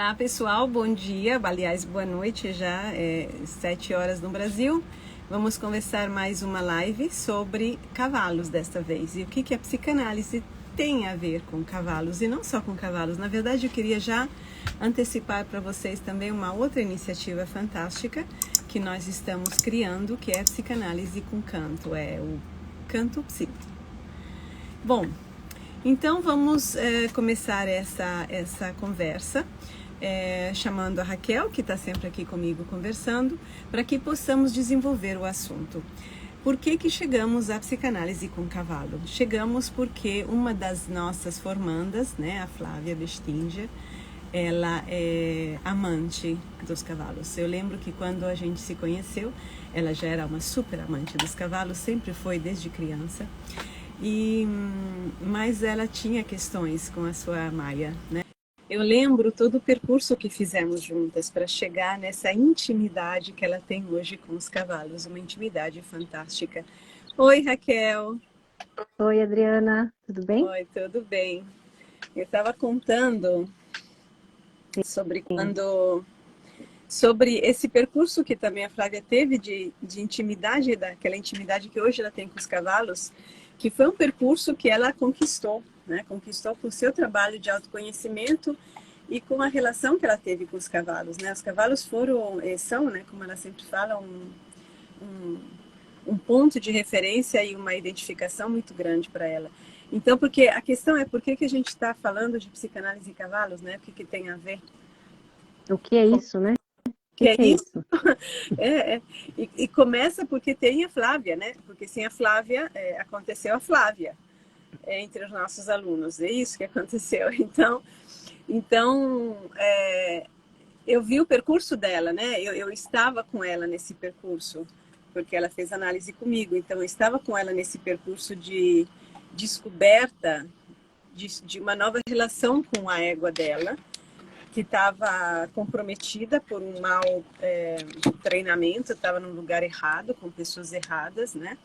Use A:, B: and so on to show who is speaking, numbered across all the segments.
A: Olá pessoal, bom dia, aliás boa noite já, 7 horas no Brasil. Vamos conversar mais uma live sobre cavalos desta vez. E o que a psicanálise tem a ver com cavalos e não só com cavalos. Na verdade eu queria já antecipar para vocês também uma outra iniciativa fantástica que nós estamos criando, que é a psicanálise com canto, é o Canto Psi. Bom, então vamos começar essa conversa, chamando a Raquel, que está sempre aqui comigo conversando, para que possamos desenvolver o assunto. Por que chegamos à psicanálise com cavalo? Chegamos porque uma das nossas formandas, né, a Flávia Bestingia, ela é amante dos cavalos. Eu lembro que quando a gente se conheceu, ela já era uma super amante dos cavalos, sempre foi desde criança. Mas ela tinha questões com a sua Maia, né? Eu lembro todo o percurso que fizemos juntas para chegar nessa intimidade que ela tem hoje com os cavalos, uma intimidade fantástica. Oi, Raquel.
B: Oi, Adriana, tudo bem?
A: Oi, tudo bem. Eu estava contando sobre esse percurso que também a Flávia teve de intimidade, daquela intimidade que hoje ela tem com os cavalos, que foi um percurso que ela conquistou, né? Conquistou com o seu trabalho de autoconhecimento e com a relação que ela teve com os cavalos, né? Os cavalos são, né, como ela sempre fala, um ponto de referência e uma identificação muito grande para ela. Então, porque a questão é por que a gente está falando de psicanálise e cavalos, né? O que tem a ver?
B: O que é isso, né? O que é isso?
A: E começa porque tem a Flávia, né? Porque sem a Flávia, aconteceu a Flávia entre os nossos alunos. É isso que aconteceu. Então eu vi o percurso dela, né? Eu estava com ela nesse percurso, porque ela fez análise comigo. Então, eu estava com ela nesse percurso de descoberta de uma nova relação com a égua dela, que estava comprometida por um mau treinamento, estava num lugar errado, com pessoas erradas, né?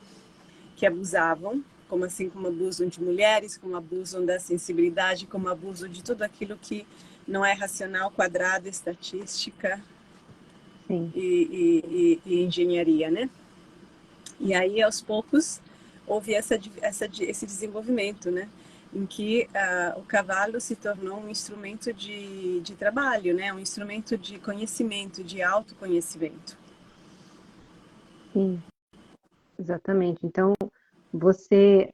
A: Que abusavam, como abusam de mulheres, como abusam da sensibilidade, como abusam de tudo aquilo que não é racional, quadrado, estatística e engenharia, né? E aí, aos poucos, houve esse desenvolvimento, né? Em que o cavalo se tornou um instrumento de trabalho, né? Um instrumento de conhecimento, de autoconhecimento.
B: Sim, exatamente. Então, você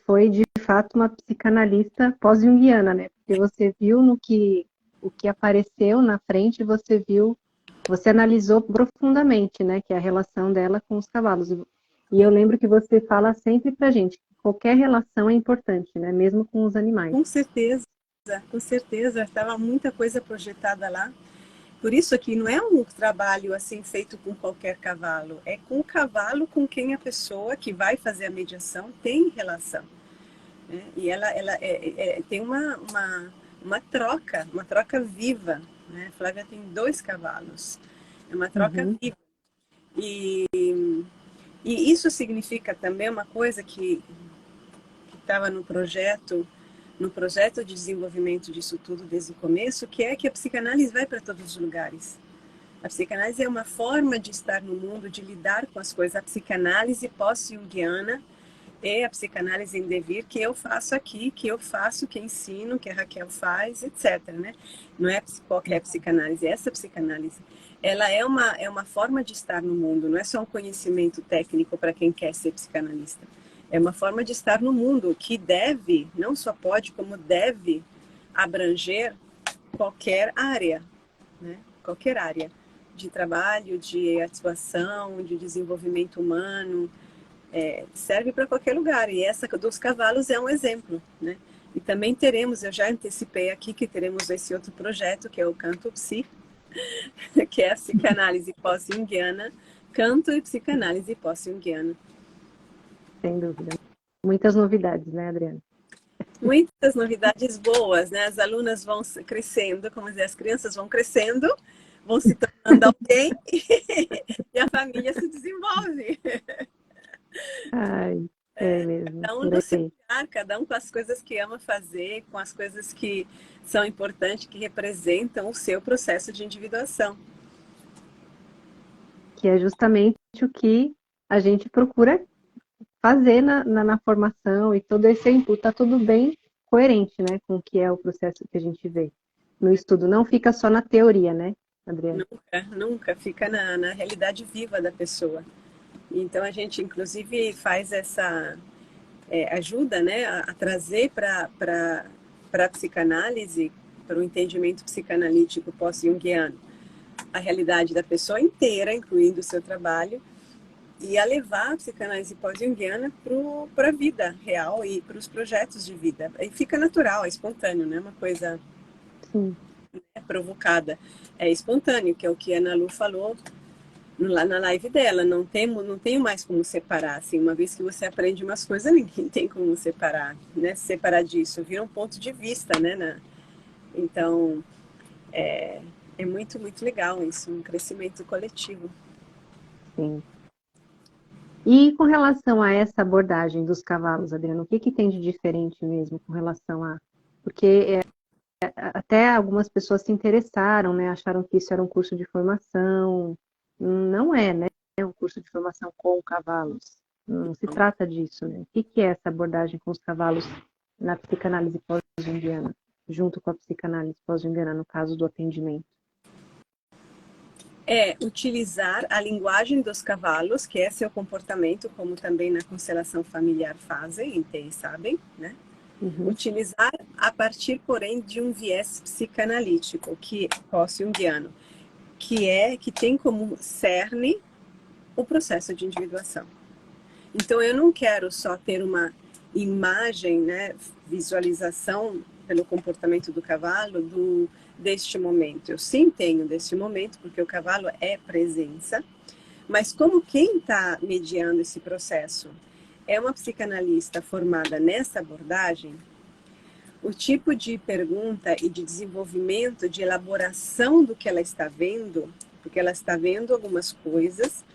B: foi, de fato, uma psicanalista pós-junguiana, né? Porque você viu o que apareceu na frente, você analisou profundamente, né? Que é a relação dela com os cavalos. E eu lembro que você fala sempre pra gente que qualquer relação é importante, né? Mesmo com os animais.
A: Com certeza. Estava muita coisa projetada lá. Por isso aqui não é um trabalho assim feito com qualquer cavalo, é com o cavalo com quem a pessoa que vai fazer a mediação tem relação, né? E ela tem uma troca viva, né? Flávia tem 2 cavalos, é uma troca viva. E isso significa também uma coisa que estava no projeto de desenvolvimento disso tudo desde o começo, que é que a psicanálise vai para todos os lugares. A psicanálise é uma forma de estar no mundo, de lidar com as coisas. A psicanálise pós-junguiana é a psicanálise em devir que eu faço aqui, que eu faço, que ensino, que a Raquel faz, etc. Né? Não é qualquer psicanálise, é essa psicanálise. Ela é uma forma de estar no mundo, não é só um conhecimento técnico para quem quer ser psicanalista. É uma forma de estar no mundo que deve, não só pode, como deve abranger qualquer área, né? Qualquer área de trabalho, de atuação, de desenvolvimento humano, serve para qualquer lugar. E essa dos cavalos é um exemplo, né? E também teremos, eu já antecipei aqui que teremos esse outro projeto, que é o Canto Psi, que é a psicanálise pós-junguiana, canto e psicanálise pós-junguiana.
B: Sem dúvida. Muitas novidades, né, Adriana?
A: Muitas novidades boas, né? As alunas vão crescendo, como dizer, as crianças vão crescendo, vão se tornando alguém e a família se desenvolve.
B: Ai, é mesmo.
A: Cada um no seu cada um com as coisas que ama fazer, com as coisas que são importantes, que representam o seu processo de individuação.
B: Que é justamente o que a gente procura fazer na formação e todo esse input, tá tudo bem coerente, né, com o que é o processo que a gente vê no estudo. Não fica só na teoria, né, Adriana?
A: Nunca fica na realidade viva da pessoa. Então a gente, inclusive, faz essa ajuda, né, a trazer para a psicanálise, para o entendimento psicanalítico pós-junguiano, a realidade da pessoa inteira, incluindo o seu trabalho, e a levar a psicanálise pós-junguiana para a vida real e para os projetos de vida. E fica natural, é espontâneo, não é uma coisa
B: Sim.
A: provocada. É espontâneo, que é o que a Ana Lu falou lá na live dela. Não tenho mais como separar. Assim, uma vez que você aprende umas coisas, ninguém tem como separar, né? Separar disso. Vira um ponto de vista, né? Então, é muito, muito legal isso, um crescimento coletivo.
B: Sim. E com relação a essa abordagem dos cavalos, Adriana, o que que tem de diferente mesmo com relação a... Porque até algumas pessoas se interessaram, né? Acharam que isso era um curso de formação. Não é, né? É um curso de formação com cavalos. Não se trata disso, né? O que que é essa abordagem com os cavalos na psicanálise pós-junguiana, junto com a psicanálise pós-junguiana, no caso do atendimento?
A: É utilizar a linguagem dos cavalos, que é seu comportamento, como também na constelação familiar fazem, e sabem, né?
B: Uhum.
A: Utilizar a partir, porém, de um viés psicanalítico, que pós-junguiano, que tem como cerne o processo de individuação. Então, eu não quero só ter uma imagem, né, visualização pelo comportamento do cavalo deste momento. Eu sim tenho deste momento, porque o cavalo é presença, mas como quem está mediando esse processo é uma psicanalista formada nessa abordagem, o tipo de pergunta e de desenvolvimento, de elaboração do que ela está vendo, porque ela está vendo algumas coisas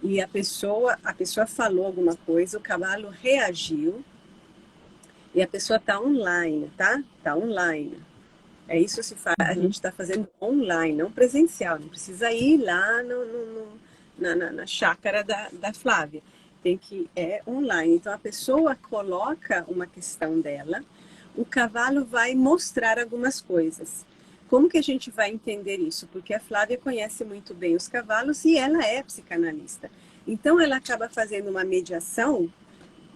A: e a pessoa falou alguma coisa, o cavalo reagiu e a pessoa está online, tá? Está online. É isso se faz, a gente está fazendo online, não presencial, não precisa ir lá na chácara da Flávia. Tem que online. Então a pessoa coloca uma questão dela, o cavalo vai mostrar algumas coisas. Como que a gente vai entender isso? Porque a Flávia conhece muito bem os cavalos e ela é psicanalista. Então ela acaba fazendo uma mediação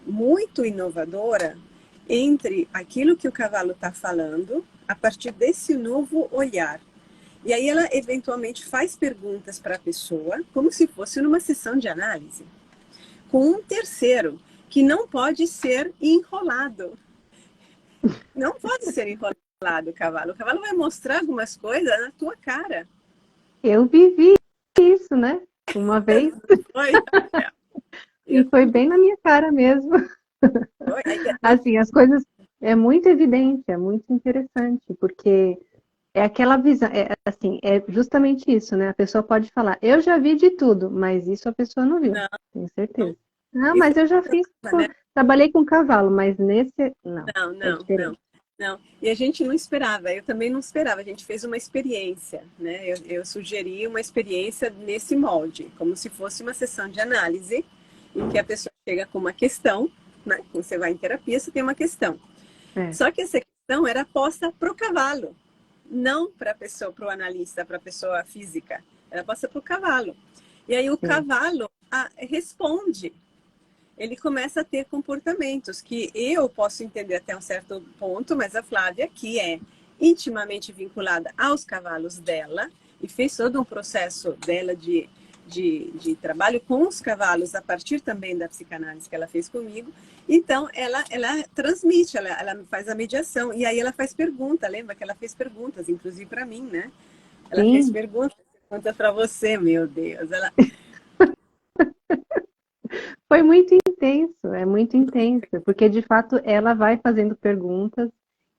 A: muito inovadora entre aquilo que o cavalo está falando a partir desse novo olhar. E aí ela eventualmente faz perguntas para a pessoa, como se fosse numa sessão de análise, com um terceiro, que não pode ser enrolado. Não pode ser enrolado o cavalo. O cavalo vai mostrar algumas coisas na tua cara.
B: Eu vivi isso, né? Uma vez.
A: Foi?
B: E foi bem na minha cara mesmo.
A: Foi?
B: Assim, as coisas é muito evidente, é muito interessante, porque é aquela visão, assim, é justamente isso, né? A pessoa pode falar, eu já vi de tudo, mas isso a pessoa não viu,
A: Não,
B: tenho certeza. Ah,
A: isso
B: mas eu já fiz,
A: é, né?
B: trabalhei com cavalo, mas nesse, não,
A: Não,
B: é
A: não, não,
B: diferente.
A: não. E a gente não esperava, eu também não esperava. A gente fez uma experiência, né? Eu sugeri uma experiência nesse molde, como se fosse uma sessão de análise, em que a pessoa chega com uma questão, né? Quando você vai em terapia, você tem uma questão.
B: É,
A: Só que essa questão era posta para o cavalo, não para a pessoa, para o analista, para a pessoa física. Era posta para o cavalo. E aí o
B: sim,
A: cavalo responde. Ele começa a ter comportamentos que eu posso entender até um certo ponto, mas a Flávia, que é intimamente vinculada aos cavalos dela, e fez todo um processo dela de trabalho com os cavalos, a partir também da psicanálise que ela fez comigo, então ela transmite, ela faz a mediação, e aí ela faz pergunta, lembra que ela fez perguntas, inclusive para mim, né? Ela fez
B: sim,
A: pergunta para você, meu Deus, ela...
B: foi é muito intenso, porque de fato ela vai fazendo perguntas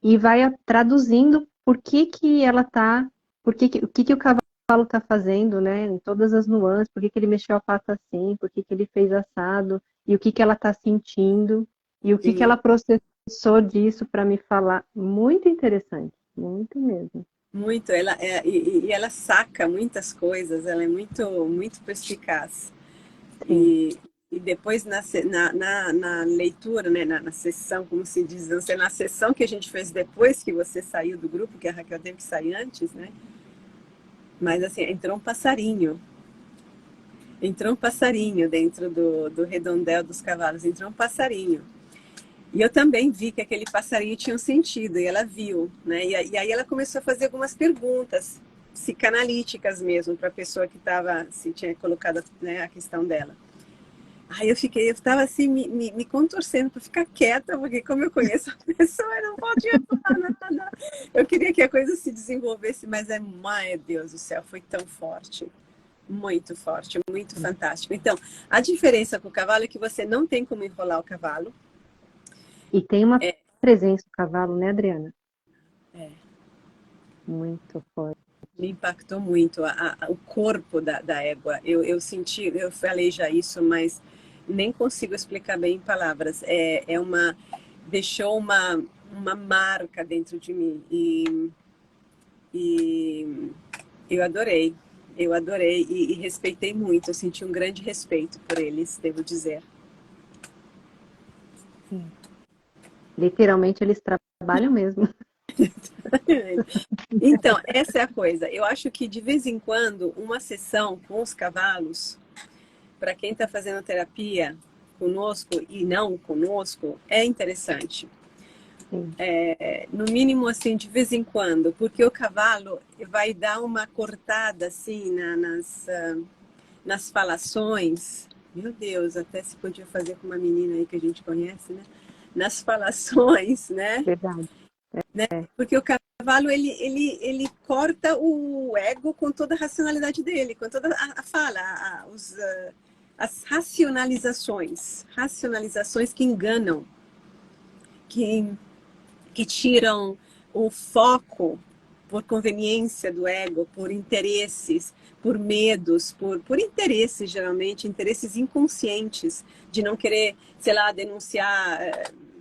B: e vai traduzindo por que que ela tá, o que que o cavalo está fazendo, né, em todas as nuances, por que que ele mexeu a pata assim, por que que ele fez assado, e o que que ela está sentindo. E o que que ela processou disso para me falar? Muito interessante, muito mesmo.
A: Muito, e ela saca muitas coisas, ela é muito perspicaz.
B: Sim,
A: E depois na leitura, né, na sessão, como se diz, não sei, na sessão que a gente fez depois que você saiu do grupo, que a Raquel teve que sair antes, né? Mas assim, entrou um passarinho dentro do redondel dos cavalos, entrou um passarinho. E eu também vi que aquele passarinho tinha um sentido, e ela viu, né? E aí ela começou a fazer algumas perguntas psicanalíticas mesmo para a pessoa que estava, se tinha colocado, né, a questão dela. Aí eu estava assim, me contorcendo para ficar quieta, porque como eu conheço a pessoa, eu não podia falar nada. Eu queria que a coisa se desenvolvesse, mas meu Deus do céu, foi tão forte, muito fantástico. Então, a diferença com o cavalo é que você não tem como enrolar o cavalo.
B: e tem uma presença do cavalo, né, Adriana?
A: É,
B: Muito forte.
A: me impactou muito o corpo da égua. Eu senti, eu falei já isso, mas nem consigo explicar bem em palavras. Deixou uma marca dentro de mim e eu adorei. Eu adorei e respeitei muito. Eu senti um grande respeito por eles, devo dizer.
B: Sim. Literalmente eles trabalham mesmo.
A: Então, essa é a coisa. Eu acho que de vez em quando, uma sessão com os cavalos, para quem está fazendo terapia conosco e não conosco, é interessante.
B: Sim,
A: No mínimo, assim, de vez em quando, porque o cavalo vai dar uma cortada, assim, nas falações. Meu Deus, até se podia fazer com uma menina aí que a gente conhece, né? Nas falações, né?
B: verdade.
A: Porque o cavalo, ele corta o ego com toda a racionalidade dele, com toda a fala, as racionalizações que enganam, que, que tiram o foco por conveniência do ego, por interesses, por medos, por interesses, geralmente, interesses inconscientes, de não querer, sei lá, denunciar,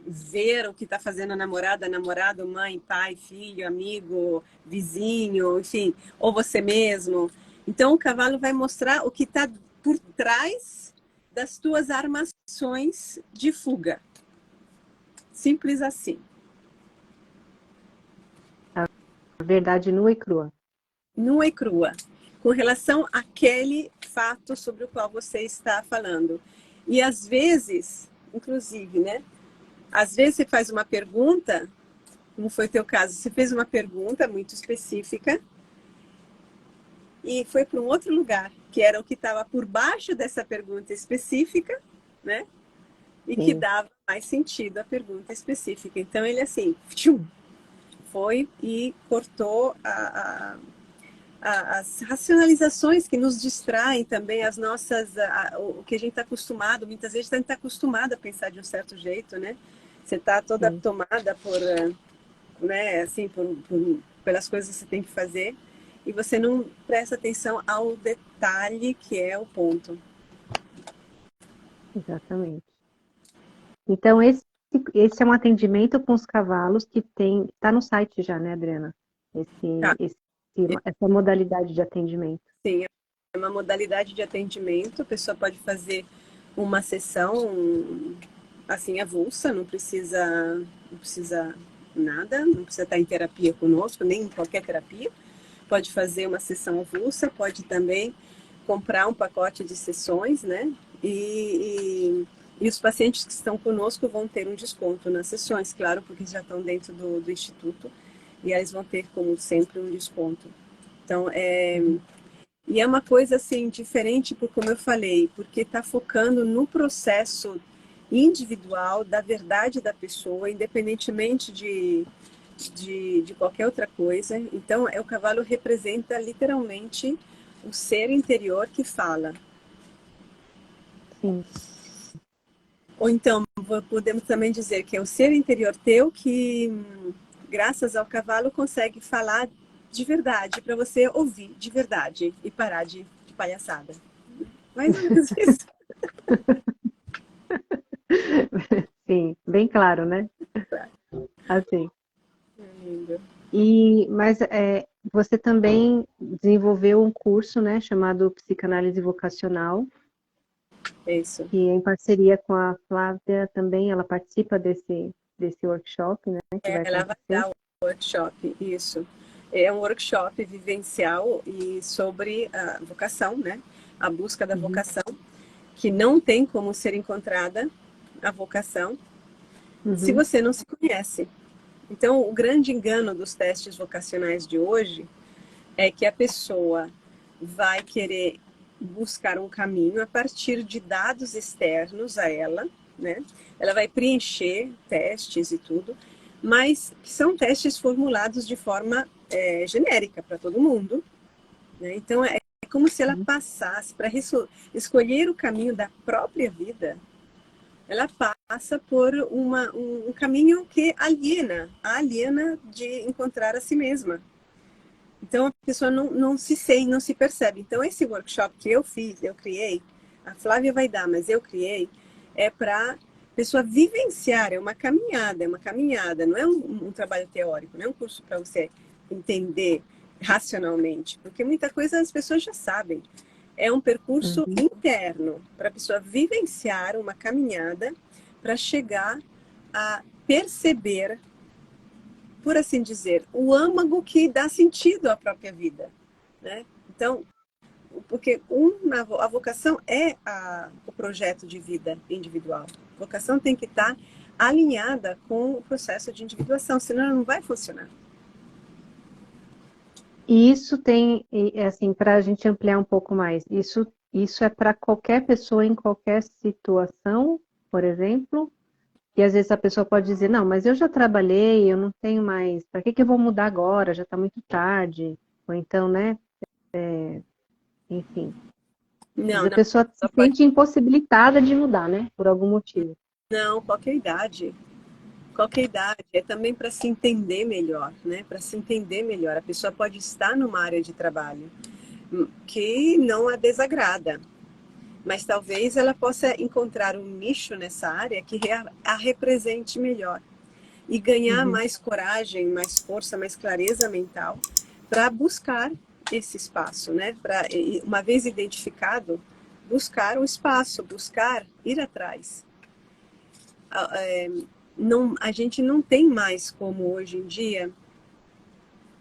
A: ver o que está fazendo a namorada, namorado, mãe, pai, filho, amigo, vizinho, enfim, ou você mesmo. Então, o cavalo vai mostrar o que está por trás das tuas armações de fuga. Simples assim.
B: A verdade nua e crua.
A: Nua e crua, com relação àquele fato sobre o qual você está falando. E às vezes, inclusive, né? Às vezes você faz uma pergunta, como foi o teu caso, você fez uma pergunta muito específica e foi para um outro lugar, que era o que estava por baixo dessa pergunta específica, né? E que
B: Sim,
A: dava mais sentido à pergunta específica. Então ele assim, tchum, foi e cortou as racionalizações que nos distraem também, as nossas, o que a gente está acostumado, muitas vezes a gente está acostumado a pensar de um certo jeito, né? Você está toda
B: sim,
A: tomada por, né, assim, pelas coisas que você tem que fazer e você não presta atenção ao detalhe que é o ponto.
B: exatamente. Então, esse é um atendimento com os cavalos que tem, está no site já, né, Adriana?
A: Tá?
B: Essa modalidade de atendimento.
A: Sim, é uma modalidade de atendimento, a pessoa pode fazer uma sessão assim avulsa, não precisa nada, não precisa estar em terapia conosco, nem em qualquer terapia. Pode fazer uma sessão avulsa, pode também comprar um pacote de sessões, né? E os pacientes que estão conosco vão ter um desconto nas sessões, claro, porque já estão dentro do instituto e eles vão ter, como sempre, um desconto. Então, e é uma coisa assim diferente, por como eu falei, porque está focando no processo individual da verdade da pessoa, independentemente de qualquer outra coisa. Então, o cavalo representa literalmente o ser interior que fala.
B: Sim,
A: Ou então, podemos também dizer que é o ser interior teu que, graças ao cavalo, consegue falar de verdade, para você ouvir de verdade e parar de palhaçada. Mais ou menos isso.
B: Sim, bem claro, né? Assim.
A: Lindo.
B: Mas você também desenvolveu um curso, né, chamado Psicanálise Vocacional,
A: Isso.
B: que é em parceria com a Flávia também, ela participa desse workshop, né, que vai
A: Ela vai
B: acontecer.
A: dar um workshop, isso. É um workshop vivencial e sobre a vocação, né? A busca da
B: Uhum,
A: vocação, que não tem como ser encontrada a vocação se
B: uhum,
A: você não se conhece. Então, o grande engano dos testes vocacionais de hoje é que a pessoa vai querer buscar um caminho a partir de dados externos a ela, né? Ela vai preencher testes e tudo, mas que são testes formulados de forma genérica para todo mundo, né? Então é como se ela
B: uhum.
A: passasse para escolher o caminho da própria vida. Ela passa por um caminho que aliena de encontrar a si mesma. Então a pessoa não se sente, não se percebe. Então esse workshop que eu fiz, eu criei, a Flávia vai dar, mas eu criei, é para a pessoa vivenciar, é uma caminhada, não é um trabalho teórico, não é um curso para você entender racionalmente, porque muita coisa as pessoas já sabem. É um percurso
B: Uhum.
A: interno para a pessoa vivenciar uma caminhada para chegar a perceber, por assim dizer, o âmago que dá sentido à própria vida, né? Então, porque a vocação é o projeto de vida individual. A vocação tem que estar alinhada com o processo de individuação, senão ela não vai funcionar.
B: E isso assim, para a gente ampliar um pouco mais, isso é para qualquer pessoa em qualquer situação, por exemplo, e às vezes a pessoa pode dizer, não, mas eu já trabalhei, eu não tenho mais, para que eu vou mudar agora? Já está muito tarde. Ou então, né, enfim. Às vezes
A: Não,
B: a
A: não,
B: pessoa se
A: só pode.
B: sente impossibilitada de mudar, né, por algum motivo.
A: Não, qualquer idade. Qualquer idade. É também para se entender melhor, né? Para se entender melhor. A pessoa pode estar numa área de trabalho que não a desagrada, mas talvez ela possa encontrar um nicho nessa área que a represente melhor e ganhar
B: Uhum.
A: mais coragem, mais força, mais clareza mental para buscar esse espaço, né? Para uma vez identificado, buscar o espaço, buscar ir atrás. Não, a gente não tem mais como hoje em dia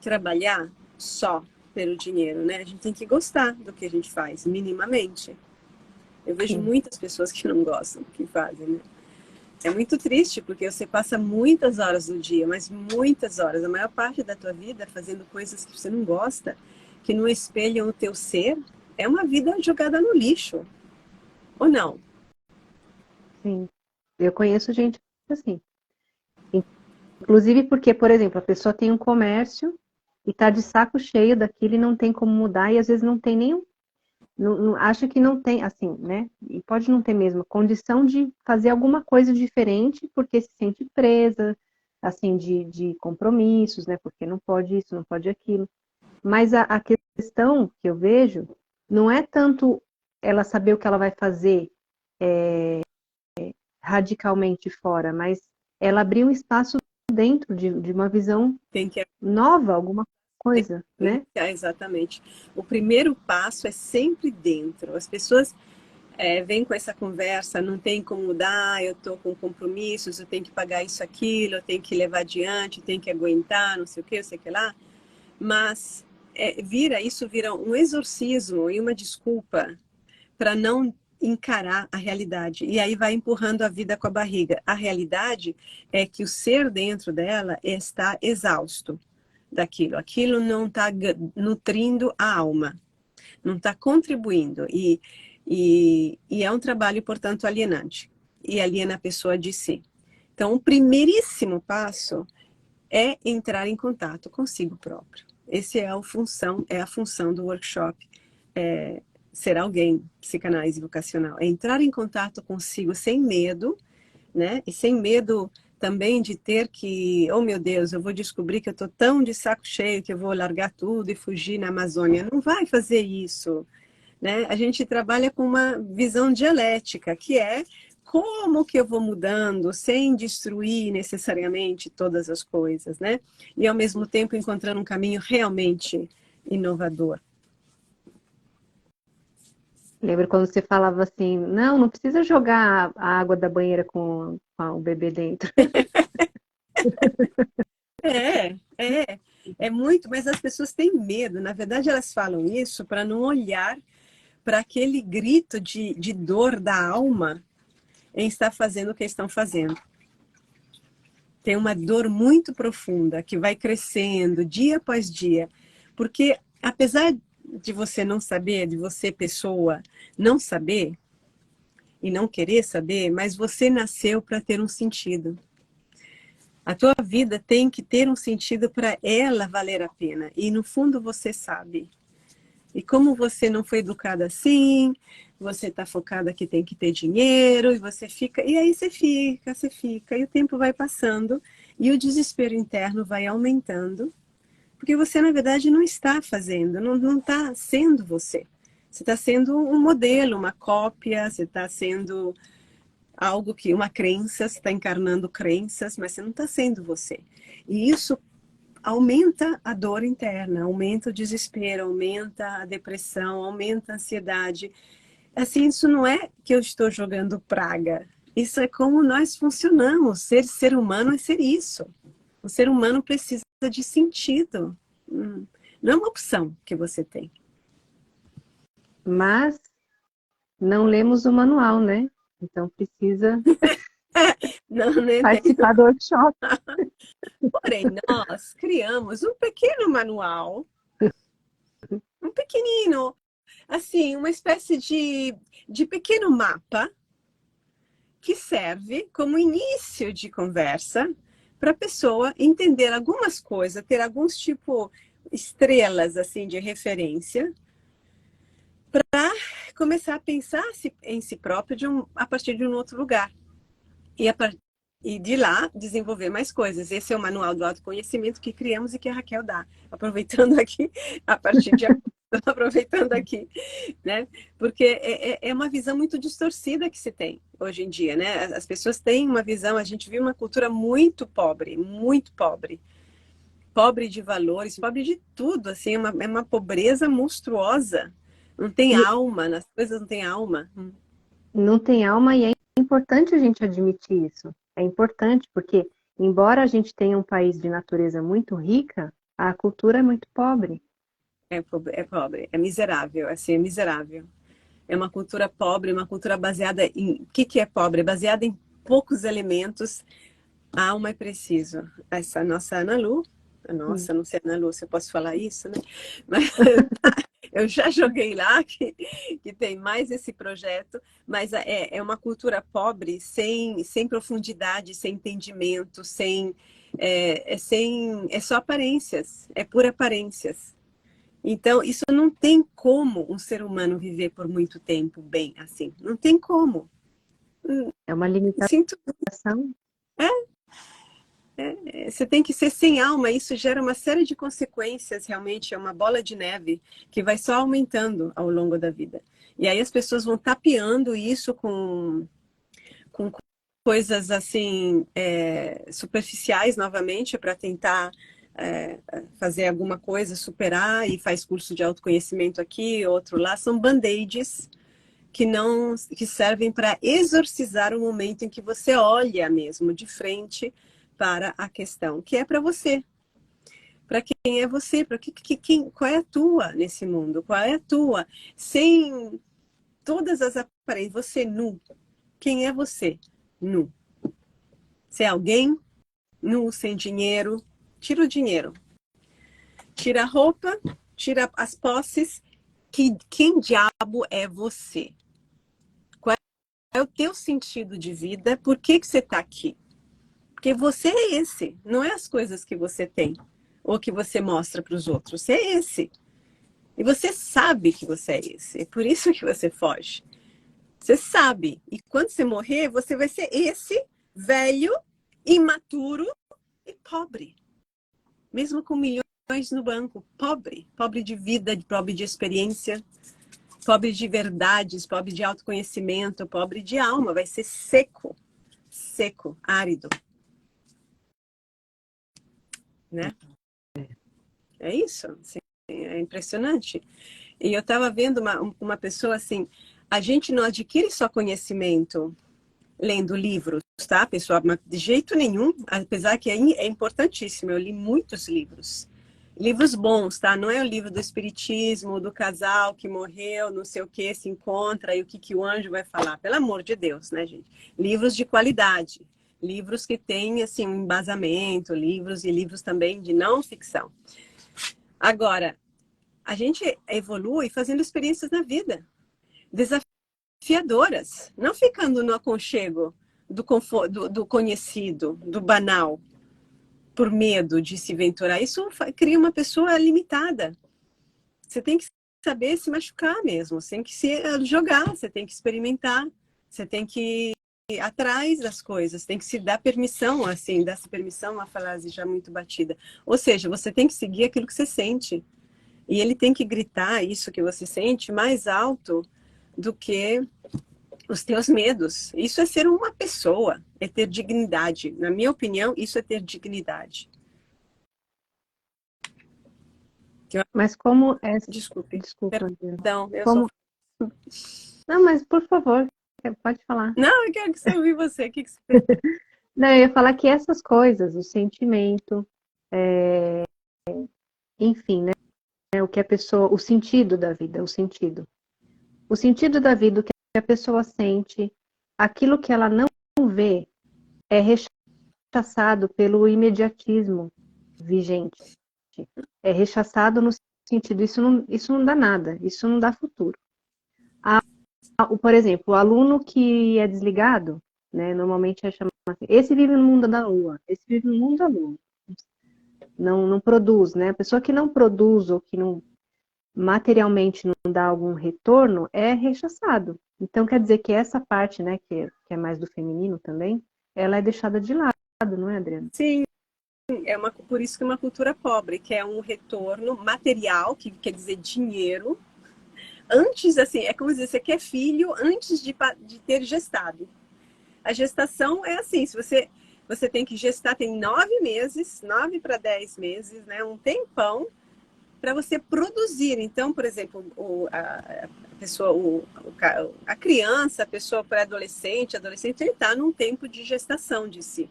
A: trabalhar só pelo dinheiro, né? A gente tem que gostar do que a gente faz, minimamente. Eu vejo
B: Sim.
A: muitas pessoas que não gostam do que fazem, né? É muito triste, porque você passa muitas horas do dia, mas muitas horas, a maior parte da tua vida fazendo coisas que você não gosta, que não espelham o teu ser, é uma vida jogada no lixo. Ou não?
B: Sim. Eu conheço gente assim. Inclusive porque, por exemplo, a pessoa tem um comércio e está de saco cheio daquilo e não tem como mudar e às vezes não tem nenhum, acha que não tem, assim, né? E pode não ter mesmo condição de fazer alguma coisa diferente porque se sente presa, assim, de compromissos, né? Porque não pode isso, não pode aquilo. Mas a questão que eu vejo não é tanto ela saber o que ela vai fazer radicalmente fora, mas ela abrir um espaço dentro de uma visão
A: Tem que
B: nova, alguma coisa, né?
A: exatamente. O primeiro passo é sempre dentro. As pessoas vêm com essa conversa, não tem como mudar, eu estou com compromissos, eu tenho que pagar isso, aquilo, eu tenho que levar adiante, eu tenho que aguentar, não sei o que, eu sei o que lá. Mas isso vira um exorcismo e uma desculpa para não encarar a realidade. E aí vai empurrando a vida com a barriga. A realidade é que o ser dentro dela está exausto daquilo. Aquilo não está nutrindo a alma, não está contribuindo. E é um trabalho, portanto, alienante. E aliena a pessoa de si. Então, o primeiríssimo passo é entrar em contato consigo próprio. Esse é a função do workshop. Ser alguém, psicanálise vocacional. É entrar em contato consigo sem medo, né? E sem medo também de ter que, oh meu Deus, eu vou descobrir que eu estou tão de saco cheio que eu vou largar tudo e fugir na Amazônia. Não vai fazer isso, né? A gente trabalha com uma visão dialética, que é como que eu vou mudando sem destruir necessariamente todas as coisas, né? E ao mesmo tempo encontrando um caminho realmente inovador.
B: Lembro quando você falava assim, não precisa jogar a água da banheira com o bebê dentro.
A: É muito, mas as pessoas têm medo. Na verdade, elas falam isso para não olhar para aquele grito de dor da alma em estar fazendo o que estão fazendo. Tem uma dor muito profunda que vai crescendo dia após dia, porque apesar de você não saber, de você, pessoa, não saber e não querer saber, mas você nasceu para ter um sentido. A tua vida tem que ter um sentido para ela valer a pena. E no fundo você sabe. E como você não foi educada assim, você está focada que tem que ter dinheiro, e você fica, e aí você fica, e o tempo vai passando, e o desespero interno vai aumentando, porque você, na verdade, não está fazendo, não está sendo você. Você está sendo um modelo, uma cópia, você está sendo algo que, uma crença, você está encarnando crenças, mas você não está sendo você. E isso aumenta a dor interna, aumenta o desespero, aumenta a depressão, aumenta a ansiedade. Assim, isso não é que eu estou jogando praga. Isso é como nós funcionamos. Ser humano é ser isso. O ser humano precisa de sentido. Não é uma opção que você tem.
B: Mas não lemos o manual, né? Então precisa
A: Não, nem tem.
B: participar do workshop.
A: Porém, nós criamos um pequeno manual, um pequenino, assim, uma espécie de pequeno mapa que serve como início de conversa para a pessoa entender algumas coisas, ter alguns tipo estrelas assim de referência para começar a pensar em si próprio a partir de um outro lugar e de lá desenvolver mais coisas. Esse é o manual do autoconhecimento que criamos e que a Raquel dá, aproveitando aqui a partir de aproveitando aqui, né? Porque é uma visão muito distorcida que se tem hoje em dia, né? As pessoas têm uma visão, a gente vive uma cultura muito pobre de valores, pobre de tudo, assim, é uma pobreza monstruosa. Não tem
B: E
A: alma, nas coisas não tem alma.
B: não tem alma e é importante a gente admitir isso. É importante porque, embora a gente tenha um país de natureza muito rica, a cultura é muito pobre.
A: É pobre, é miserável, assim, é miserável. É uma cultura pobre, uma cultura baseada em... O que é pobre? Baseada em poucos elementos. A alma é preciso. Essa nossa Ana Lu,
B: Hum.
A: nossa, não sei Ana Lu, se eu posso falar isso, né? Mas eu já joguei lá que tem mais esse projeto, mas é uma cultura pobre, sem profundidade, sem entendimento, é só aparências, é por aparências. Então, isso não tem como um ser humano viver por muito tempo bem assim. Não tem como.
B: É uma limitação.
A: Sinto. Você tem que ser sem alma. Isso gera uma série de consequências. Realmente é uma bola de neve que vai só aumentando ao longo da vida. E aí as pessoas vão tapeando isso com coisas assim superficiais novamente para tentar fazer alguma coisa, superar, e faz curso de autoconhecimento aqui, outro lá. São band-aids que servem para exorcizar o momento em que você olha mesmo de frente para a questão, que é para você. Para quem é você, para qual é a tua nesse mundo? Qual é a tua? Sem todas as aparências, você nu. Quem é você? Nu. Você é alguém nu, sem dinheiro? Tira o dinheiro. Tira a roupa, tira as posses. Quem diabo é você? Qual é o teu sentido de vida? Por que você está aqui? Porque você é esse, não é as coisas que você tem ou que você mostra para os outros. Você é esse. E você sabe que você é esse. É por isso que você foge. Você sabe. E quando você morrer, você vai ser esse velho, imaturo e pobre. Mesmo com milhões no banco. Pobre. Pobre de vida, pobre de experiência. pobre de verdades, pobre de autoconhecimento, pobre de alma, vai ser seco, seco, árido. Né? É isso, assim, é impressionante. E eu estava vendo uma pessoa assim, a gente não adquire só conhecimento lendo livros, tá, pessoal? Mas de jeito nenhum, apesar que é importantíssimo, eu li muitos livros. Livros bons, tá? Não é o livro do espiritismo, do casal que morreu, não sei o que, se encontra e o que o anjo vai falar. Pelo amor de Deus, né, gente? Livros de qualidade. Livros que têm, assim, um embasamento, livros e livros também de não ficção. Agora, a gente evolui fazendo experiências na vida. Desafiadoras. Não ficando no aconchego do, conforto, do conhecido, do banal, por medo de se aventurar. Isso cria uma pessoa limitada. Você tem que saber se machucar mesmo. Você tem que se jogar, você tem que experimentar. Você tem que ir atrás das coisas. Tem que se dar permissão, assim. Dar-se permissão é uma frase já muito batida. Ou seja, você tem que seguir aquilo que você sente. E ele tem que gritar isso que você sente mais alto do que os teus medos. Isso é ser uma pessoa, é ter dignidade. Na minha opinião, isso é ter dignidade.
B: Mas como é...
A: Desculpe.
B: Desculpa,
A: Perdão, eu
B: como...
A: sou...
B: Não, mas por favor, pode falar.
A: Não, eu quero que você ouvir você. O que você...
B: Não, eu ia falar que essas coisas, o sentimento, enfim, né? O que a pessoa, o sentido da vida, o sentido. O sentido da vida, o que a pessoa sente, aquilo que ela não vê, é rechaçado pelo imediatismo vigente. É rechaçado no sentido, isso não dá nada, isso não dá futuro. Por exemplo, o aluno que é desligado, né, normalmente é chamado assim, esse vive no mundo da lua, esse vive no mundo da lua. Não produz, né? A pessoa que não produz ou que não materialmente não dá algum retorno é rechaçado. Então quer dizer que essa parte, né, que é mais do feminino também, ela é deixada de lado, não é, Adriana?
A: Sim, por isso que é uma cultura pobre, que é um retorno material, que quer dizer dinheiro, antes, assim, é como dizer, você quer filho antes de ter gestado. A gestação é assim, se você tem que gestar, tem 9 meses, 9 para 10 meses, né, um tempão, para você produzir. Então, por exemplo, a pessoa, a criança, a pessoa pré-adolescente, adolescente, ele está num tempo de gestação de si.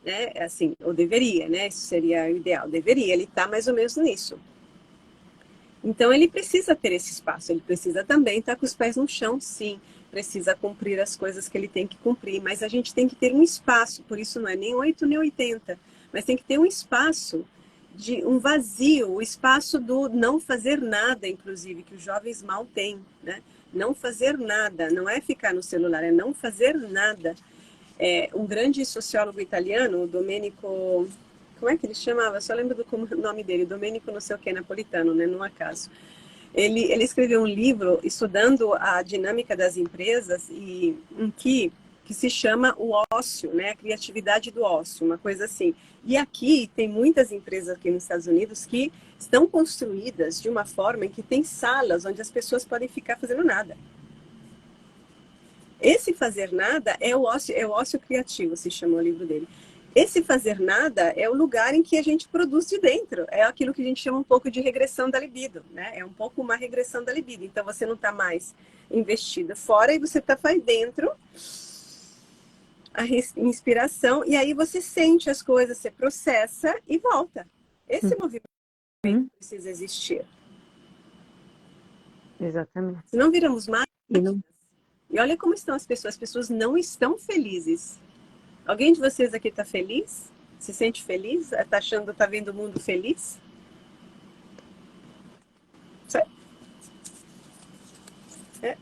A: Né? Assim, ou deveria, né? Isso seria o ideal. Deveria, ele está mais ou menos nisso. Então, ele precisa ter esse espaço. Ele precisa também estar com os pés no chão, sim. Precisa cumprir as coisas que ele tem que cumprir. Mas a gente tem que ter um espaço. Por isso não é nem 8 nem 80. Mas tem que ter um espaço de um vazio, o espaço do não fazer nada, inclusive, que os jovens mal têm, né? Não fazer nada, não é ficar no celular, é não fazer nada. Um grande sociólogo italiano, o Domenico, como é que ele chamava? Só lembro do nome dele, Domenico não sei o que, napolitano, né? Não acaso. Ele escreveu um livro estudando a dinâmica das empresas e em que se chama o ócio, né? A criatividade do ócio, uma coisa assim. E aqui tem muitas empresas aqui nos Estados Unidos que estão construídas de uma forma em que tem salas onde as pessoas podem ficar fazendo nada. Esse fazer nada é o ócio criativo, se chama o livro dele. Esse fazer nada é o lugar em que a gente produz de dentro. É aquilo que a gente chama um pouco de regressão da libido, né? É um pouco uma regressão da libido. Então você não está mais investida fora e você está dentro a inspiração e aí você sente as coisas, você processa e volta. Esse movimento precisa existir.
B: Exatamente.
A: Se não viramos máquinas. E olha como estão as pessoas não estão felizes. Alguém de vocês aqui está feliz? Se sente feliz? Está vendo o mundo feliz?
B: É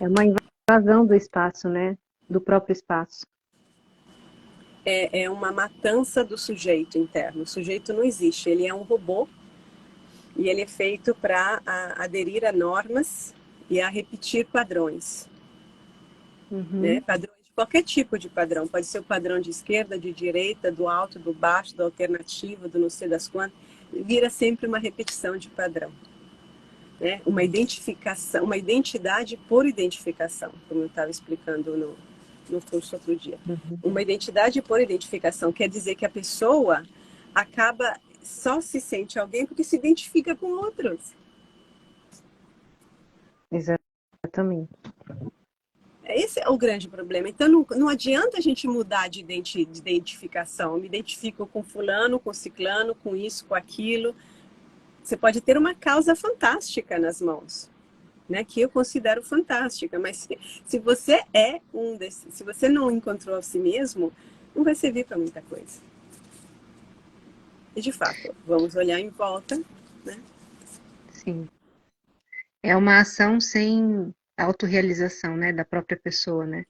B: uma invasão do espaço, né? Do próprio espaço.
A: É uma matança do sujeito interno. O sujeito não existe, ele é um robô e ele é feito para aderir a normas e a repetir padrões. Né? Padrões de qualquer tipo de padrão. Pode ser o padrão de esquerda, de direita, do alto, do baixo, do alternativo, do não sei das quantas. Vira sempre uma repetição de padrão. né? Uma identificação, uma identidade por identificação, como eu estava explicando no curso outro dia.
B: Uhum.
A: Uma identidade por identificação quer dizer que a pessoa acaba só se sente alguém porque se identifica com outros.
B: Exatamente.
A: Esse é o grande problema. Então, não adianta a gente mudar de identificação. Eu me identifico com fulano, com ciclano, com isso, com aquilo. Você pode ter uma causa fantástica nas mãos, né? Que eu considero fantástica. Mas se você é um desses, se você não encontrou a si mesmo, não vai servir para muita coisa. E, de fato, vamos olhar em volta, né?
B: Sim. É uma ação sem autorrealização, né, da própria pessoa, né?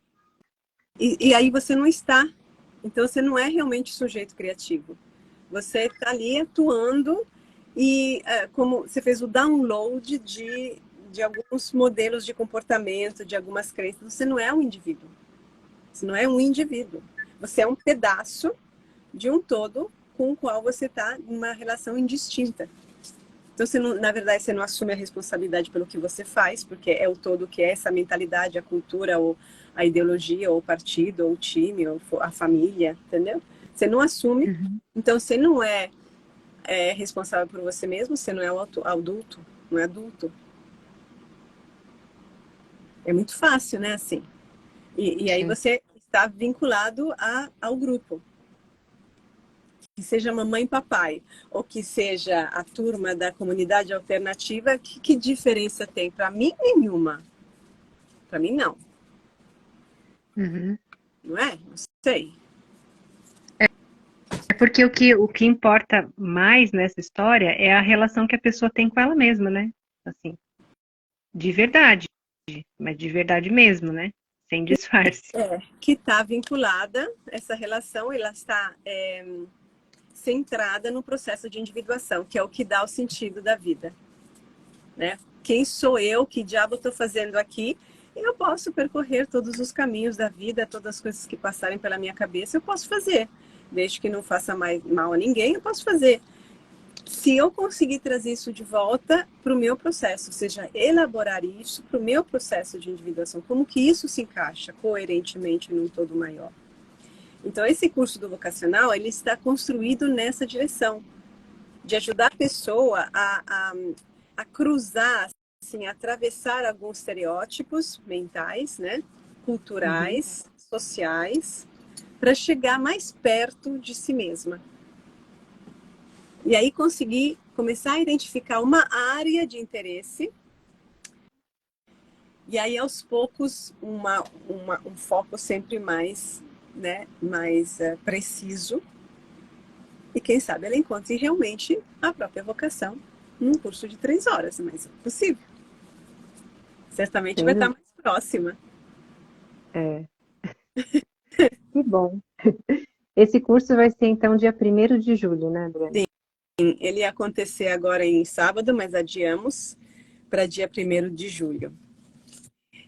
A: E aí você não está. Então, você não é realmente sujeito criativo. Você está ali atuando e como você fez o download de alguns modelos de comportamento, de algumas crenças. Você não é um indivíduo. Você não é um indivíduo. Você é um pedaço de um todo com o qual você está em uma relação indistinta. Então, você não, na verdade, você não assume a responsabilidade pelo que você faz, porque é o todo que é essa mentalidade, a cultura, ou a ideologia, ou o partido, ou o time, ou a família, entendeu? Você não assume,
B: Uhum.
A: então você não é, responsável por você mesmo, você não é o adulto, não é adulto. É muito fácil, né, assim. E aí
B: Sim.
A: você está vinculado ao grupo. Que seja mamãe e papai, ou que seja a turma da comunidade alternativa, que diferença tem? Para mim, nenhuma. Para mim, não.
B: Uhum.
A: Não é? Não sei.
B: É porque o que importa mais nessa história é a relação que a pessoa tem com ela mesma, né? Assim, de verdade, mas de verdade mesmo, né? Sem disfarce.
A: Que está vinculada, essa relação, ela está centrada no processo de individuação, que é o que dá o sentido da vida. Né? Quem sou eu? Que diabo estou fazendo aqui? Eu posso percorrer todos os caminhos da vida, todas as coisas que passarem pela minha cabeça, eu posso fazer. Desde que não faça mais mal a ninguém, eu posso fazer. Se eu conseguir trazer isso de volta para o meu processo, ou seja, elaborar isso para o meu processo de individuação, como que isso se encaixa coerentemente num todo maior. Então, esse curso do vocacional, ele está construído nessa direção, de ajudar a pessoa a cruzar, assim, a atravessar alguns estereótipos mentais, né,
B: Uhum.
A: culturais, sociais, para chegar mais perto de si mesma. E aí conseguir começar a identificar uma área de interesse e aí aos poucos um foco sempre mais, né, mais preciso. E quem sabe ela encontre realmente a própria vocação num curso de 3 horas, mas é possível. Certamente vai
B: Sem
A: estar
B: dúvida.
A: mais próxima.
B: É, que bom. Esse curso vai ser então dia 1º de julho, né, Adriana?
A: Ele ia acontecer agora em sábado, mas adiamos para dia 1º de julho.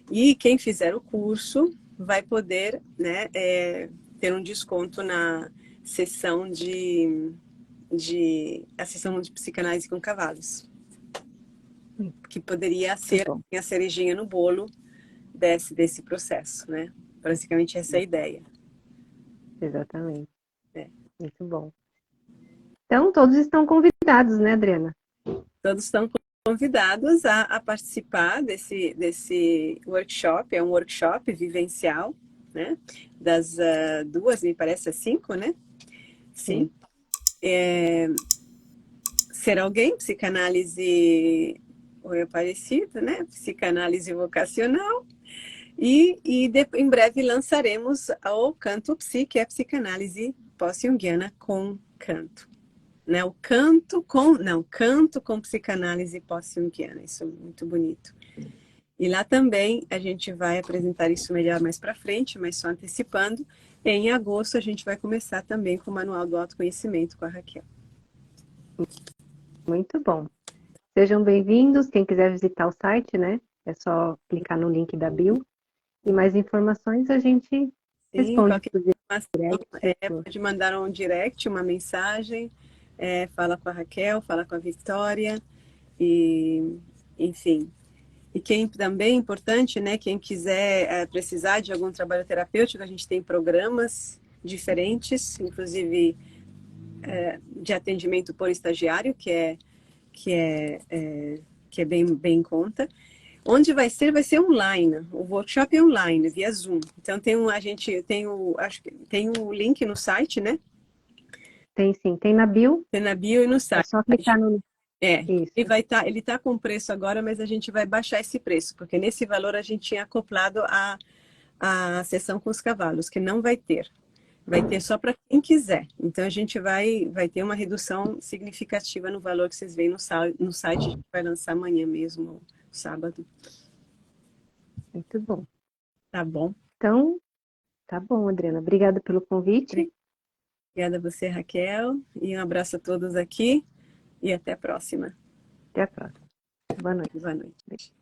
A: E quem fizer o curso vai poder, né, ter um desconto na sessão a sessão de psicanálise com cavalos, que poderia
B: Que
A: ser
B: bom.
A: a cerejinha no bolo desse processo, né? Basicamente essa é a ideia.
B: Exatamente.
A: É.
B: Muito bom. Então, todos estão convidados, né, Adriana?
A: Todos estão convidados a participar desse workshop. É um workshop vivencial, né? Das 2, me parece, às 5, né? Sim.
B: Sim.
A: Ser alguém, psicanálise ou parecido, né? Psicanálise vocacional. Em breve lançaremos o Canto Psi, que é a psicanálise pós-junguiana com canto. Né? Canto com psicanálise pós-junguiana. Isso é muito bonito. E lá também a gente vai apresentar isso melhor mais para frente, mas só antecipando. Em agosto a gente vai começar também com o Manual do Autoconhecimento com a Raquel.
B: Muito bom. Sejam bem-vindos. Quem quiser visitar o site, né? É só clicar no link da bio. E mais informações a gente
A: Sim,
B: responde
A: qualquer
B: por
A: informação,
B: direct.
A: pode mandar um direct, uma mensagem, fala com a Raquel, fala com a Victória, e enfim. E quem também é importante, né? Quem quiser precisar de algum trabalho terapêutico, a gente tem programas diferentes, inclusive de atendimento por estagiário, que é, que é bem em conta. Onde vai ser online. O workshop é online, via Zoom. Então a gente tem acho que tem o link no site, né?
B: Tem sim, tem na bio,
A: Tem na bio e no
B: é
A: site.
B: só clicar no... Isso.
A: Ele tá com preço agora, mas a gente vai baixar esse preço, porque nesse valor a gente tinha acoplado a sessão com os cavalos, que não vai ter. Vai ter só para quem quiser. Então a gente vai ter uma redução significativa no valor que vocês veem no site. A gente vai lançar amanhã mesmo, sábado.
B: Muito bom.
A: Tá bom?
B: Então, tá bom, Adriana. Obrigada pelo convite.
A: Obrigada a você, Raquel. E um abraço a todos aqui. E até a próxima.
B: Até a próxima. Boa noite.
A: Boa noite.